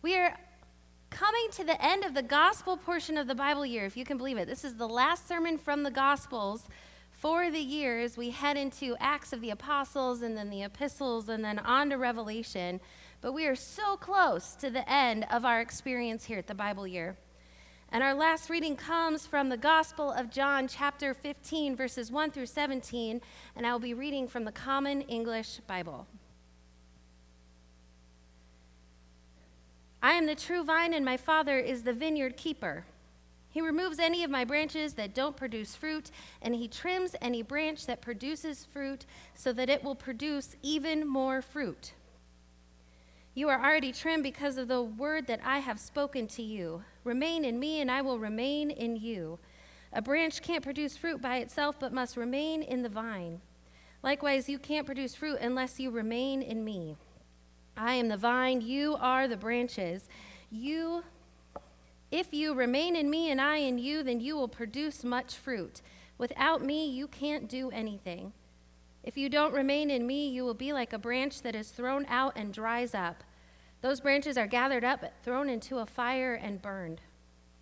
We are coming to the end of the gospel portion of the Bible year, if you can believe it. This is the last sermon from the Gospels for the year as we head into Acts of the Apostles and then the epistles and then on to Revelation. But we are so close to the end of our experience here at the Bible year. And our last reading comes from the Gospel of John, chapter 15, verses 1 through 17, and I will be reading from the Common English Bible. I am the true vine, and my Father is the vineyard keeper. He removes any of my branches that don't produce fruit, and he trims any branch that produces fruit so that it will produce even more fruit. You are already trimmed because of the word that I have spoken to you. Remain in me, and I will remain in you. A branch can't produce fruit by itself, but must remain in the vine. Likewise, you can't produce fruit unless you remain in me. I am the vine, you are the branches. If you remain in me and I in you, then you will produce much fruit. Without me, you can't do anything. If you don't remain in me, you will be like a branch that is thrown out and dries up. Those branches are gathered up, thrown into a fire, and burned.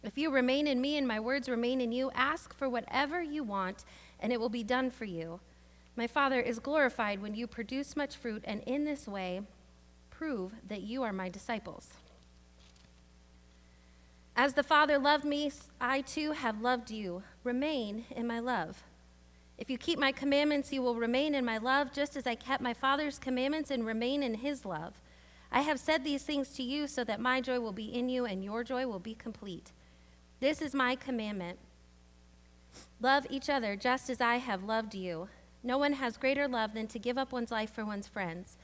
If you remain in me and my words remain in you, ask for whatever you want, and it will be done for you. My Father is glorified when you produce much fruit, and in this way, prove that you are my disciples. As the Father loved me, I too have loved you. Remain in my love. If you keep my commandments, you will remain in my love, just as I kept my Father's commandments and remain in his love. I have said these things to you so that my joy will be in you and your joy will be complete. This is my commandment. Love each other just as I have loved you. No one has greater love than to give up one's life for one's friends.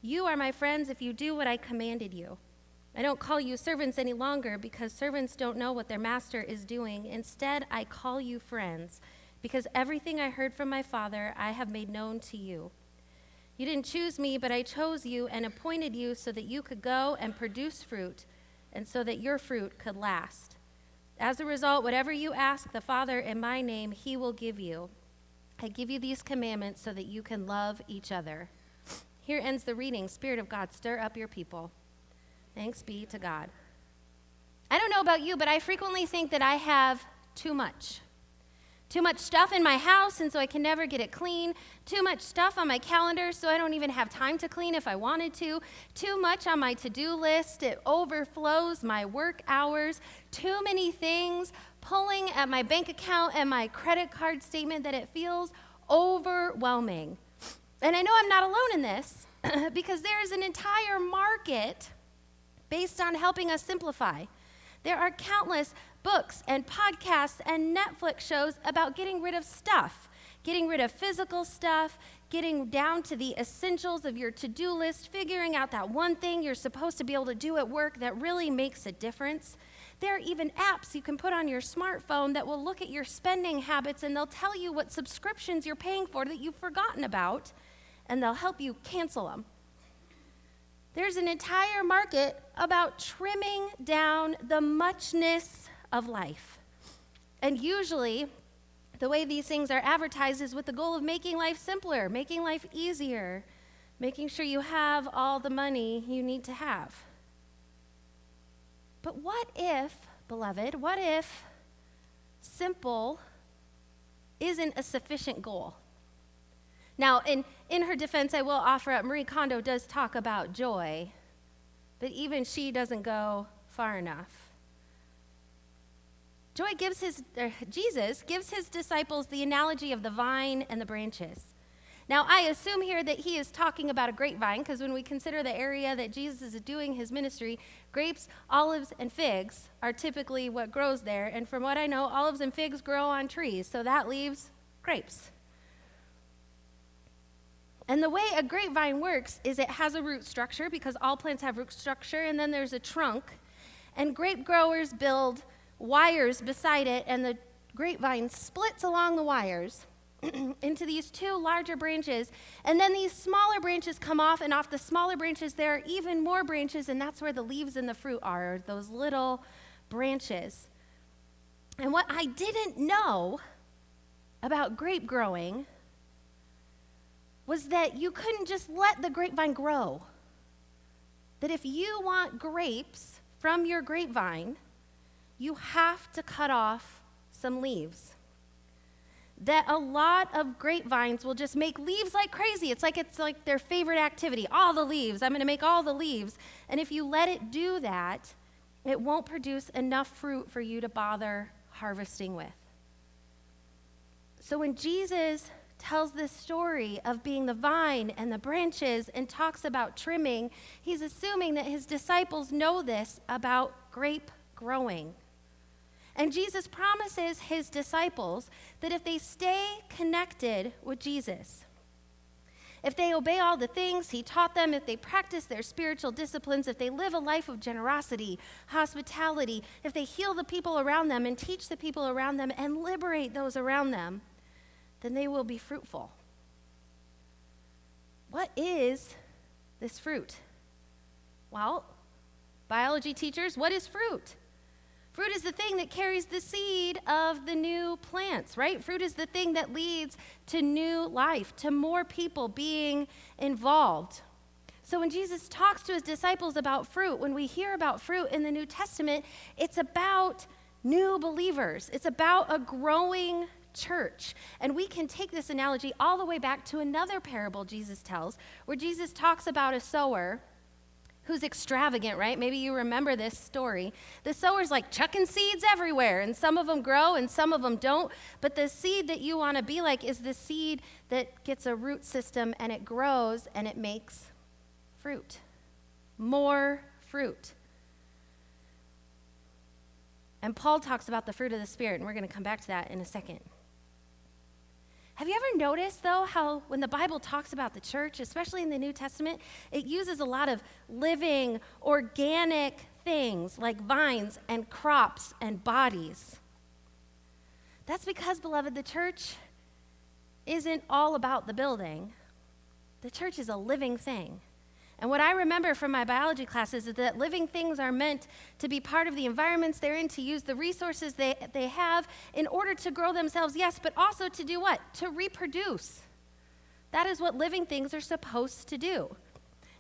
You are my friends if you do what I commanded you. I don't call you servants any longer because servants don't know what their master is doing. Instead, I call you friends because everything I heard from my Father I have made known to you. You didn't choose me, but I chose you and appointed you so that you could go and produce fruit and so that your fruit could last. As a result, whatever you ask the Father in my name, he will give you. I give you these commandments so that you can love each other. Here ends the reading. Spirit of God, stir up your people. Thanks be to God. I don't know about you, but I frequently think that I have too much. Too much stuff in my house, and so I can never get it clean. Too much stuff on my calendar, so I don't even have time to clean if I wanted to. Too much on my to-do list. It overflows my work hours. Too many things pulling at my bank account and my credit card statement that it feels overwhelming. And I know I'm not alone in this because there is an entire market based on helping us simplify. There are countless books and podcasts and Netflix shows about getting rid of stuff, getting rid of physical stuff, getting down to the essentials of your to-do list, figuring out that one thing you're supposed to be able to do at work that really makes a difference. There are even apps you can put on your smartphone that will look at your spending habits and they'll tell you what subscriptions you're paying for that you've forgotten about, and they'll help you cancel them. There's an entire market about trimming down the muchness of life. And usually, the way these things are advertised is with the goal of making life simpler, making life easier, making sure you have all the money you need to have. But what if, beloved, what if simple isn't a sufficient goal? Now, in her defense, I will offer up, Marie Kondo does talk about joy, but even she doesn't go far enough. Jesus gives his disciples the analogy of the vine and the branches. Now, I assume here that he is talking about a grapevine, because when we consider the area that Jesus is doing his ministry, grapes, olives, and figs are typically what grows there. And from what I know, olives and figs grow on trees, so that leaves grapes. And the way a grapevine works is it has a root structure, because all plants have root structure, and then there's a trunk. And grape growers build wires beside it, and the grapevine splits along the wires into these two larger branches. And then these smaller branches come off, and off the smaller branches there are even more branches, and that's where the leaves and the fruit are, those little branches. And what I didn't know about grape growing was that you couldn't just let the grapevine grow. that if you want grapes from your grapevine, you have to cut off some leaves. That a lot of grapevines will just make leaves like crazy. It's like their favorite activity, all the leaves. I'm going to make all the leaves. And if you let it do that, it won't produce enough fruit for you to bother harvesting with. So when Jesus tells this story of being the vine and the branches and talks about trimming, he's assuming that his disciples know this about grape growing. And Jesus promises his disciples that if they stay connected with Jesus, if they obey all the things he taught them, if they practice their spiritual disciplines, if they live a life of generosity, hospitality, if they heal the people around them and teach the people around them and liberate those around them, then they will be fruitful. What is this fruit? Well, biology teachers, what is fruit? Fruit is the thing that carries the seed of the new plants, right? Fruit is the thing that leads to new life, to more people being involved. So when Jesus talks to his disciples about fruit, when we hear about fruit in the New Testament, it's about new believers. It's about a growing church. And we can take this analogy all the way back to another parable Jesus tells, where Jesus talks about a sower who's extravagant, right? Maybe you remember this story. The sower's like chucking seeds everywhere, and some of them grow and some of them don't. But the seed that you want to be like is the seed that gets a root system and it grows and it makes fruit. More fruit. And Paul talks about the fruit of the Spirit, and we're going to come back to that in a second. Have you ever noticed, though, how when the Bible talks about the church, especially in the New Testament, it uses a lot of living, organic things like vines and crops and bodies? That's because, beloved, the church isn't all about the building. The church is a living thing. And what I remember from my biology classes is that living things are meant to be part of the environments they're in, to use the resources they have in order to grow themselves, yes, but also to do what? To reproduce. That is what living things are supposed to do.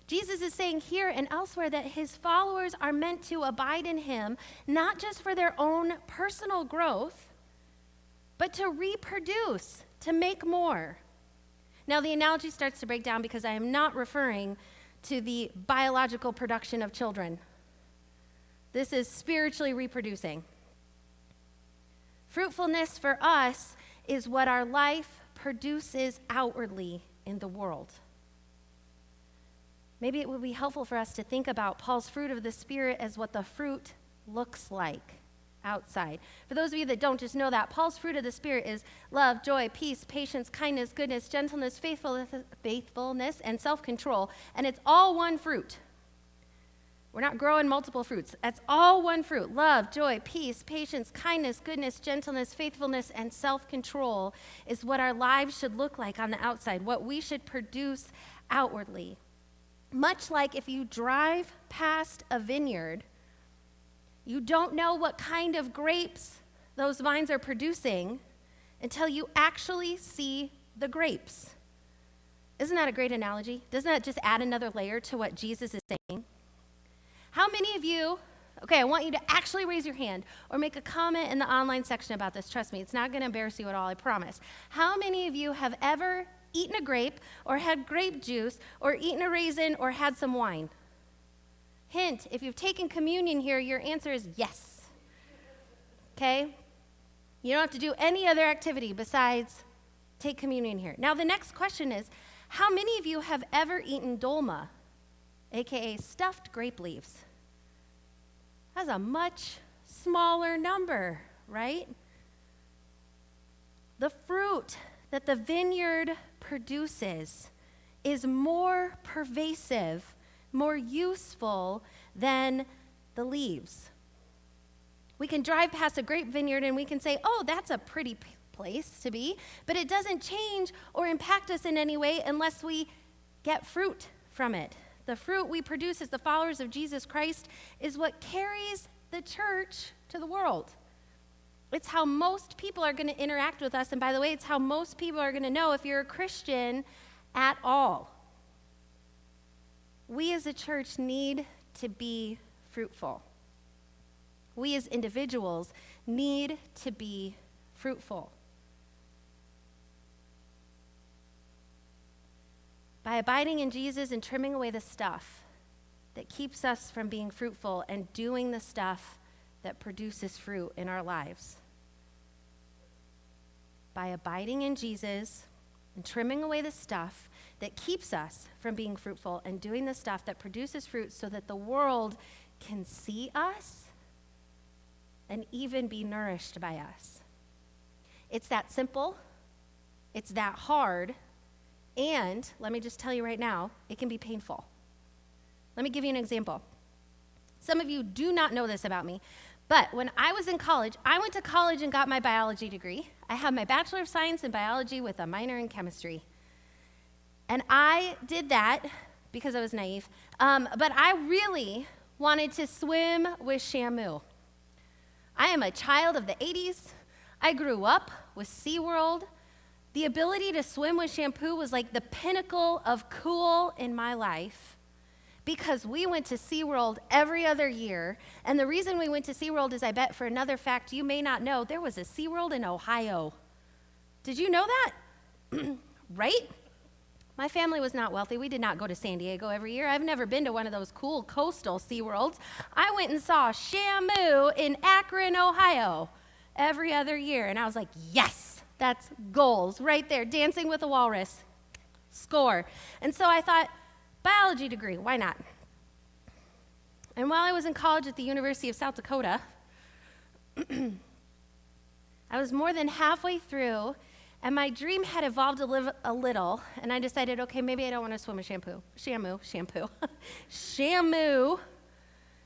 Jesus is saying here and elsewhere that his followers are meant to abide in him, not just for their own personal growth, but to reproduce, to make more. Now, the analogy starts to break down because I am not referring to the biological production of children. This is spiritually reproducing. Fruitfulness for us is what our life produces outwardly in the world. Maybe it would be helpful for us to think about Paul's fruit of the Spirit as what the fruit looks like outside. For those of you that don't just know that, Paul's fruit of the Spirit is love, joy, peace, patience, kindness, goodness, gentleness, faithfulness, and self-control. And it's all one fruit. We're not growing multiple fruits. That's all one fruit. Love, joy, peace, patience, kindness, goodness, gentleness, faithfulness, and self-control is what our lives should look like on the outside, what we should produce outwardly. Much like if you drive past a vineyard, you don't know what kind of grapes those vines are producing until you actually see the grapes. Isn't that a great analogy? Doesn't that just add another layer to what Jesus is saying? How many of you, okay, I want you to actually raise your hand or make a comment in the online section about this. Trust me, it's not going to embarrass you at all, I promise. How many of you have ever eaten a grape or had grape juice or eaten a raisin or had some wine? Hint, if you've taken communion here, your answer is yes. Okay? You don't have to do any other activity besides take communion here. Now, the next question is, how many of you have ever eaten dolma, aka stuffed grape leaves? That's a much smaller number, right? The fruit that the vineyard produces is more pervasive, more useful than the leaves. We can drive past a grape vineyard and we can say, oh, that's a pretty place to be, but it doesn't change or impact us in any way unless we get fruit from it. The fruit we produce as the followers of Jesus Christ is what carries the church to the world. It's how most people are going to interact with us, and by the way, it's how most people are going to know if you're a Christian at all. We as a church need to be fruitful. We as individuals need to be fruitful. By abiding in Jesus and trimming away the stuff that keeps us from being fruitful and doing the stuff that produces fruit in our lives. By abiding in Jesus and trimming away the stuff that keeps us from being fruitful and doing the stuff that produces fruit so that the world can see us and even be nourished by us. It's that simple, it's that hard, and let me just tell you right now, it can be painful. Let me give you an example. Some of you do not know this about me, but when I was in college, I went to college and got my biology degree. I have my Bachelor of Science in Biology with a minor in chemistry. And I did that because I was naive, but I really wanted to swim with Shamu. I am a child of the 80s. I grew up with SeaWorld. The ability to swim with shampoo was like the pinnacle of cool in my life because we went to SeaWorld every other year. And the reason we went to SeaWorld is, I bet for another fact you may not know, there was a SeaWorld in Ohio. Did you know that? Right? My family was not wealthy. We did not go to San Diego every year. I've never been to one of those cool coastal SeaWorlds. I went and saw Shamu in Akron, Ohio every other year. And I was like, yes, that's goals right there. Dancing with a walrus. Score. And so I thought, biology degree, why not? And while I was in college at the University of South Dakota, I was more than halfway through, and my dream had evolved a little, and I decided, okay, maybe I don't want to swim with Shamu.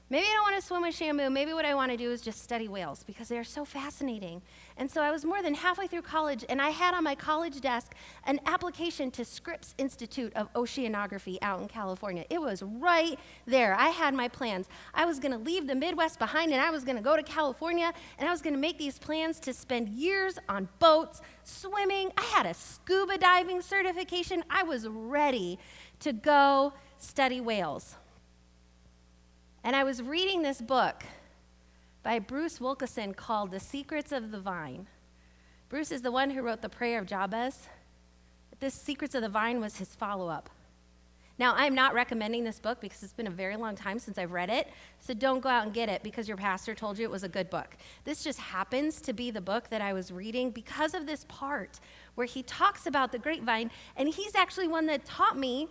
Maybe I don't want to swim with Shamu. Maybe what I want to do is just study whales because they are so fascinating. And so I was more than halfway through college, and I had on my college desk an application to Scripps Institute of Oceanography out in California. It was right there. I had my plans. I was going to leave the Midwest behind, and I was going to go to California, and I was going to make these plans to spend years on boats, swimming. I had a scuba diving certification. I was ready to go study whales. And I was reading this book by Bruce Wilkinson called The Secrets of the Vine. Bruce is the one who wrote the Prayer of Jabez. This Secrets of the Vine was his follow-up. Now, I'm not recommending this book because it's been a very long time since I've read it, so don't go out and get it because your pastor told you it was a good book. This just happens to be the book that I was reading because of this part where he talks about the grapevine, and he's actually one that taught me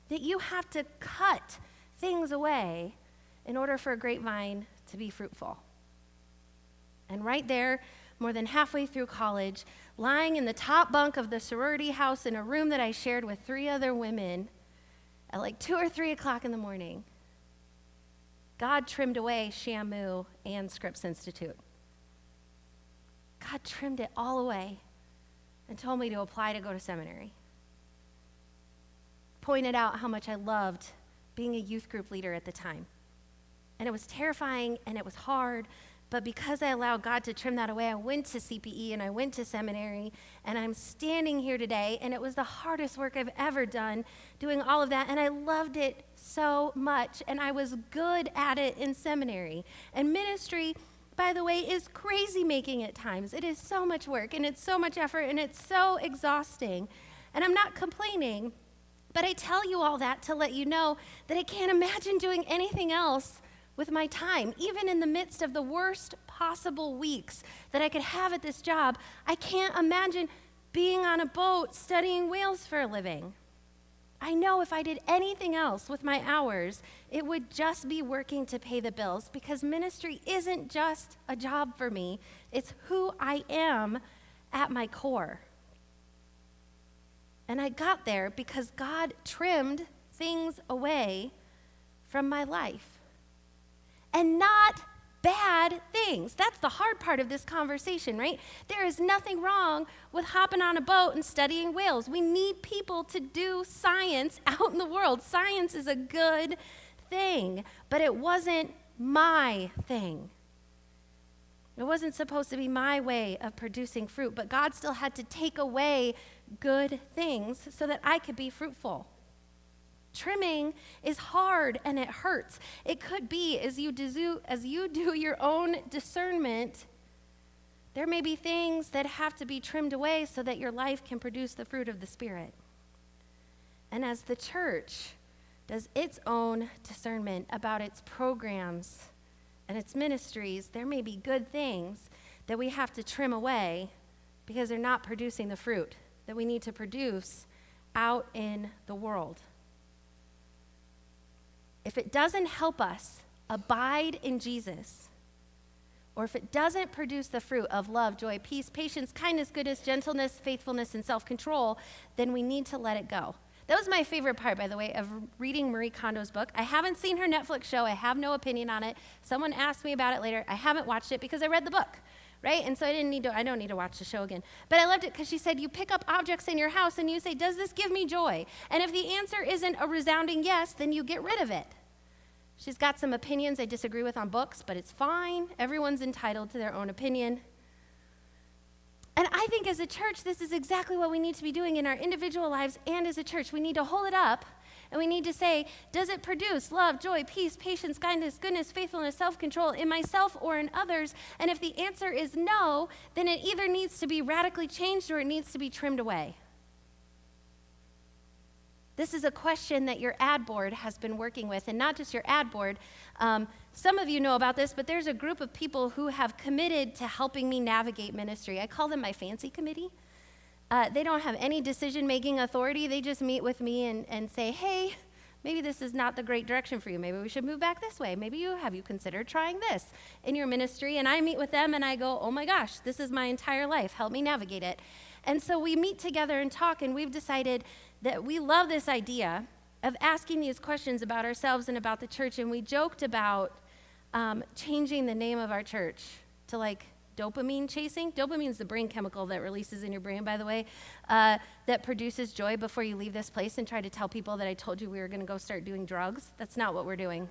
that you have to cut things away in order for a grapevine to be fruitful. And right there, more than halfway through college, lying in the top bunk of the sorority house in a room that I shared with 3 other women at like 2 or 3 o'clock in the morning, God trimmed away Shamu and Scripps Institute. God trimmed it all away and told me to apply to go to seminary. Pointed out how much I loved being a youth group leader at the time. And it was terrifying and it was hard, but because I allowed God to trim that away, I went to CPE and I went to seminary, and I'm standing here today, and it was the hardest work I've ever done, doing all of that, and I loved it so much, and I was good at it in seminary. And ministry, by the way, is crazy making at times. It is so much work, and it's so much effort, and it's so exhausting. And I'm not complaining, but I tell you all that to let you know that I can't imagine doing anything else with my time. Even in the midst of the worst possible weeks that I could have at this job, I can't imagine being on a boat studying whales for a living. I know if I did anything else with my hours, it would just be working to pay the bills, because ministry isn't just a job for me. It's who I am at my core. And I got there because God trimmed things away from my life. And not bad things. That's the hard part of this conversation, right? There is nothing wrong with hopping on a boat and studying whales. We need people to do science out in the world. Science is a good thing, but it wasn't my thing. It wasn't supposed to be my way of producing fruit, but God still had to take away good things so that I could be fruitful. Trimming is hard and it hurts. It could be as you do your own discernment, there may be things that have to be trimmed away so that your life can produce the fruit of the Spirit. And as the church does its own discernment about its programs and its ministries, there may be good things that we have to trim away because they're not producing the fruit that we need to produce out in the world. If it doesn't help us abide in Jesus, or if it doesn't produce the fruit of love, joy, peace, patience, kindness, goodness, gentleness, faithfulness, and self-control, then we need to let it go. That was my favorite part, by the way, of reading Marie Kondo's book. I haven't seen her Netflix show. I have no opinion on it. Someone asked me about it later. I haven't watched it because I read the book, right? And so I don't need to watch the show again. But I loved it because she said, you pick up objects in your house and you say, does this give me joy? And if the answer isn't a resounding yes, then you get rid of it. She's got some opinions I disagree with on books, but it's fine. Everyone's entitled to their own opinion. And I think as a church, this is exactly what we need to be doing in our individual lives and as a church. We need to hold it up and we need to say, does it produce love, joy, peace, patience, kindness, goodness, faithfulness, self-control in myself or in others? And if the answer is no, then it either needs to be radically changed or it needs to be trimmed away. This is a question that your ad board has been working with, and not just your ad board. Some of you know about this, but there's a group of people who have committed to helping me navigate ministry. I call them my fancy committee. They don't have any decision-making authority. They just meet with me and say, hey, maybe this is not the great direction for you. Maybe we should move back this way. Maybe have you considered trying this in your ministry? And I meet with them and I go, oh my gosh, this is my entire life. Help me navigate it. And so we meet together and talk, and we've decided that we love this idea of asking these questions about ourselves and about the church. And we joked about changing the name of our church to like dopamine chasing. Dopamine is the brain chemical that releases in your brain, by the way, that produces joy before you leave this place and try to tell people that I told you we were going to go start doing drugs. That's not what we're doing.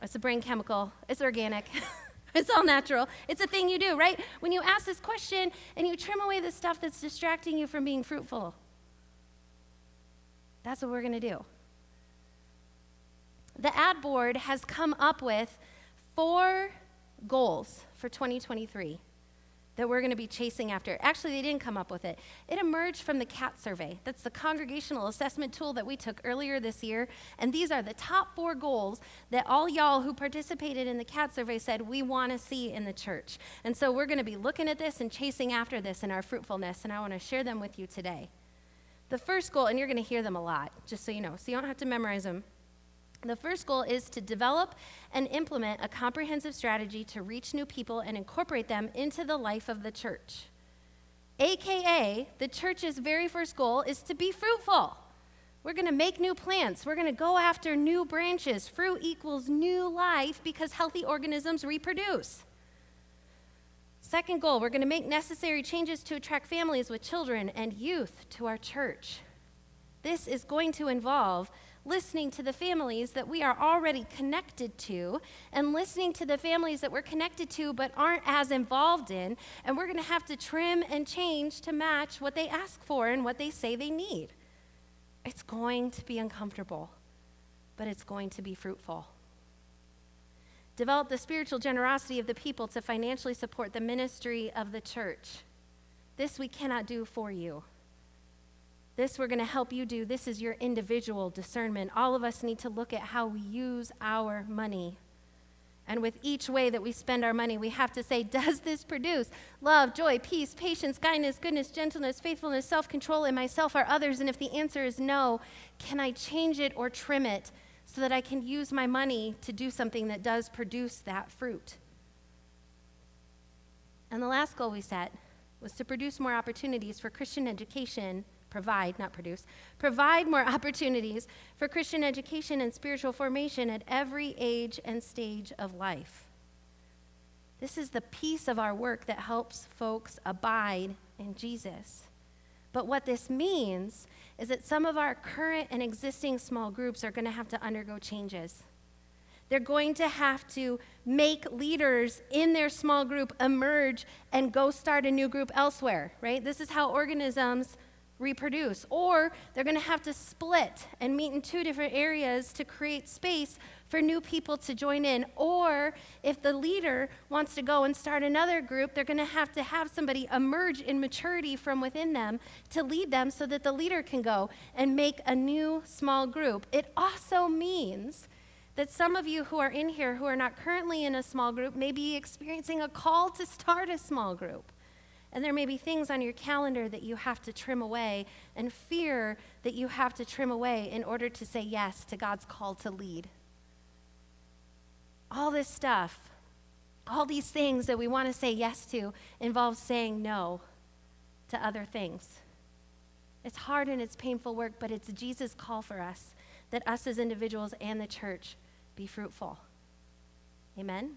It's a brain chemical. It's organic. It's all natural. It's a thing you do, right? When you ask this question and you trim away the stuff that's distracting you from being fruitful. That's what we're going to do. The ad board has come up with 4 goals for 2023 that we're going to be chasing after. Actually, they didn't come up with it. It emerged from the CAT survey. That's the congregational assessment tool that we took earlier this year. And these are the top 4 goals that all y'all who participated in the CAT survey said we want to see in the church. And so we're going to be looking at this and chasing after this in our fruitfulness. And I want to share them with you today. The first goal, and you're going to hear them a lot, just so you know, so you don't have to memorize them. The first goal is to develop and implement a comprehensive strategy to reach new people and incorporate them into the life of the church. AKA, the church's very first goal is to be fruitful. We're going to make new plants. We're going to go after new branches. Fruit equals new life because healthy organisms reproduce. Second goal, we're going to make necessary changes to attract families with children and youth to our church. This is going to involve listening to the families that we are already connected to and listening to the families that we're connected to but aren't as involved in, and we're going to have to trim and change to match what they ask for and what they say they need. It's going to be uncomfortable, but it's going to be fruitful. Develop the spiritual generosity of the people to financially support the ministry of the church. This we cannot do for you. This we're going to help you do. This is your individual discernment. All of us need to look at how we use our money. And with each way that we spend our money, we have to say, does this produce love, joy, peace, patience, kindness, goodness, gentleness, faithfulness, self-control in myself or others? And if the answer is no, can I change it or trim it so that I can use my money to do something that does produce that fruit? And the last goal we set was to produce more opportunities for Christian education. Provide more opportunities for Christian education and spiritual formation at every age and stage of life. This is the piece of our work that helps folks abide in Jesus. But what this means is that some of our current and existing small groups are going to have to undergo changes. They're going to have to make leaders in their small group emerge and go start a new group elsewhere, right? This is how organisms reproduce, or they're going to have to split and meet in two different areas to create space for new people to join in. Or if the leader wants to go and start another group, they're going to have somebody emerge in maturity from within them to lead them so that the leader can go and make a new small group. It also means that some of you who are in here who are not currently in a small group may be experiencing a call to start a small group. And there may be things on your calendar that you have to trim away and fear that you have to trim away in order to say yes to God's call to lead. All this stuff, all these things that we want to say yes to involves saying no to other things. It's hard and it's painful work, but it's Jesus' call for us that us as individuals and the church be fruitful. Amen?